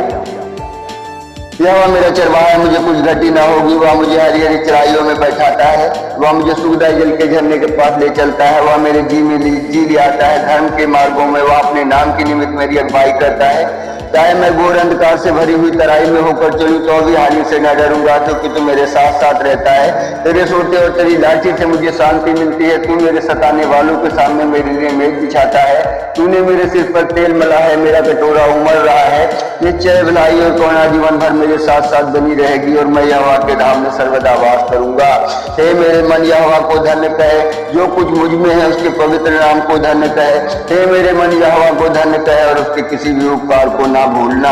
यहोवा मेरा चरवाहा है, मुझे कुछ घटी ना होगी। वह मुझे हरी हरी चराइयों में बैठाता है, वह मुझे सुखदायी जल के झरने के पास ले चलता है। वह मेरे जी ले आता है, धर्म के मार्गों में वह अपने नाम के निमित्त मेरी अगुवाई करता है। चाहे मैं घोर अंधकार से भरी हुई तराई में होकर चलूं तो भी हानि से न डरूंगा, क्योंकि तू मेरे साथ साथ रहता है। तेरे सोते और तेरी लाठी से मुझे शांति मिलती है। तू मेरे सताने वालों के सामने मेरे लिए मेज बिछाता है। तूने मेरे सिर पर तेल मला है, मेरा कटोरा उमड़ रहा है। निश्चय भलाई और करुणा जीवन भर मेरे साथ साथ बनी रहेगी, और मैं यहोवा के धाम में सर्वदा वास करूंगा। हे मेरे मन यहोवा को धन्य कहे, जो कुछ मुझ में है उसके पवित्र नाम को धन्य कहे। हे मेरे मन यहोवा को धन्य कहे, और उसके किसी भी उपकार को ना भूलना।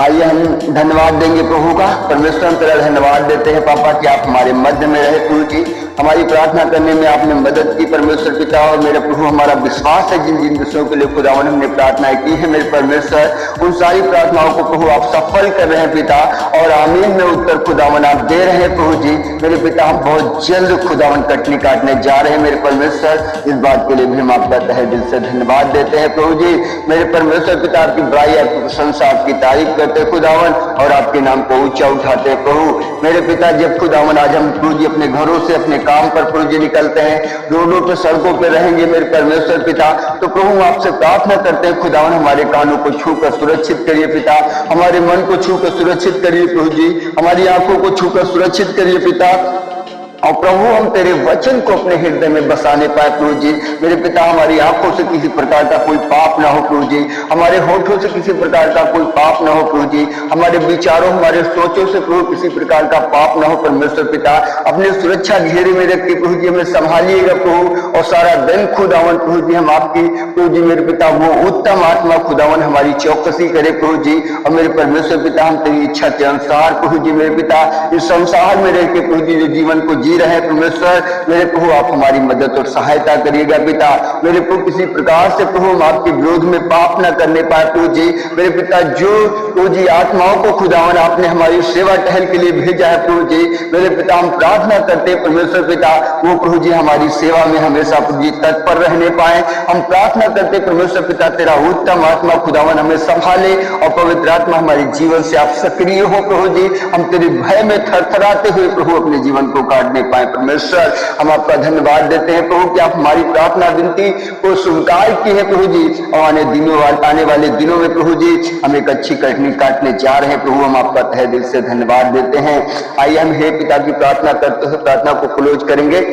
आइए हम धन्यवाद देंगे प्रभु का। परमेश्वर हम तेरा धन्यवाद देते हैं पापा कि आप हमारे मध्य में रहे। प्रभु जी, हमारी प्रार्थना करने में आपने मदद की परमेश्वर पिता। और मेरे प्रभु, हमारा विश्वास है जिन जिन विषयों के लिए खुदावन हमने प्रार्थनाएं की है मेरे परमेश्वर, उन सारी प्रार्थनाओं को प्रभु आप सफल कर रहे हैं पिता, और आमीन में उत्तर खुदावन आप दे रहे हैं प्रभु जी। मेरे पिता, हम बहुत जल्द खुदावन कटनी काटने जा रहे हैं मेरे परमेश्वर। इस बात के लिए भी हम आपका तहे दिल से धन्यवाद देते हैं प्रभु जी। मेरे परमेश्वर पिता, आपकी बड़ाई, आपकी प्रशंसा, आपकी तारीफ करते खुदावन, और आपके नाम को ऊंचा उठाते प्रभु। मेरे पिता, जब खुदावन आज हम प्रभु जी अपने घरों से अपने काम पर प्रभु जी निकलते हैं, रोडों पे सड़कों पे रहेंगे मेरे परमेश्वर पिता, तो प्रभु आपसे प्रार्थना करते हैं खुदावन हमारे कानों को छूकर सुरक्षित करिए पिता, हमारे मन को छूकर सुरक्षित करिए प्रभु जी, हमारी आंखों को छूकर सुरक्षित करिए पिता। और प्रभु, हम तेरे वचन को अपने हृदय में बसाने पाए प्रभु जी। मेरे पिता, हमारी आंखों से किसी प्रकार का कोई पाप ना हो प्रभु जी, हमारे होठों से किसी प्रकार का कोई पाप ना हो प्रभु जी, हमारे विचारों, हमारे सोचों से प्रभु किसी प्रकार का पाप ना हो परमेश्वर पिता। अपने सुरक्षा घेरे में रख के प्रभु जी हमें संभालिएगा प्रभु, और सारा दिन खुदावन प्रभु जी हम आपकी प्रभु जी मेरे पिता वो उत्तम आत्मा खुदावन हमारी चौकसी करे प्रभु जी। और मेरे परमेश्वर पिता, हम तेरी इच्छा के अनुसार प्रभु जी मेरे पिता इस संसार में रह के प्रभु जी जो जीवन को जी रहे परमेश्वर, मेरे प्रभु आप हमारी मदद और सहायता करिएगा पिता। मेरे प्रभु, किसी प्रकार से प्रभु हम आपके विरोध में पाप न करने पाए प्रभु जी। मेरे पिता, जो प्रभु जी आत्माओं को खुदावन आपने हमारी सेवा टहल के लिए भेजा है प्रभु जी, मेरे पिता हम प्रार्थना करते हैं परमेश्वर पिता, वो प्रभु जी हमारी सेवा में हमेशा प्रभु जी तत्पर रहने पाए। हम प्रार्थना करते परमेश्वर पिता, तेरा उत्तम आत्मा खुदावन हमें संभाले, और पवित्र आत्मा हमारे जीवन से आप सक्रिय हो प्रभु जी। हम तेरे भय में थरथराते हुए प्रभु अपने जीवन को काटने पाए परमेश्वर। हम आपका धन्यवाद देते हैं प्रभु कि आप हमारी प्रार्थना विनती को स्वीकार की है प्रभु जी, और आने वाले दिनों में प्रभु जी हम एक अच्छी कटनी काटने जा रहे हैं प्रभु। हम आपका तहे दिल से धन्यवाद देते हैं। आइए हम हे पिता की प्रार्थना करते हुए प्रार्थना को क्लोज करेंगे।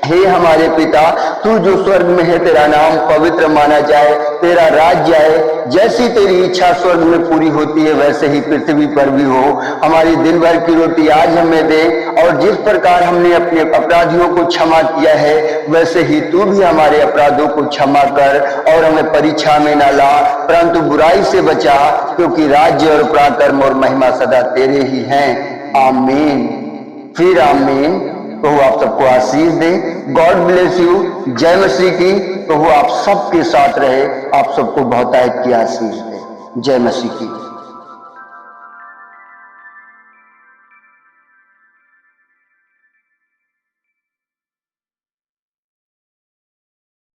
हे हमारे पिता, तू जो स्वर्ग में है, तेरा नाम पवित्र माना जाए, तेरा राज्य आए, जैसी तेरी इच्छा स्वर्ग में पूरी होती है वैसे ही पृथ्वी पर भी हो। हमारी दिन भर की रोटी आज हमें दे, और जिस प्रकार हमने अपने अपराधियों को क्षमा किया है वैसे ही तू भी हमारे अपराधों को क्षमा कर, और हमें परीक्षा में न ला परंतु बुराई से बचा, क्योंकि राज्य और पराक्रम और महिमा सदा तेरे ही हैं। आमीन, फिर आमीन। प्रभु आप सबको आशीष दे। God bless you. जय मसीह की। प्रभु आप सबके साथ रहे, आप सबको बहुतायत की आशीष दे। जय मसीह की।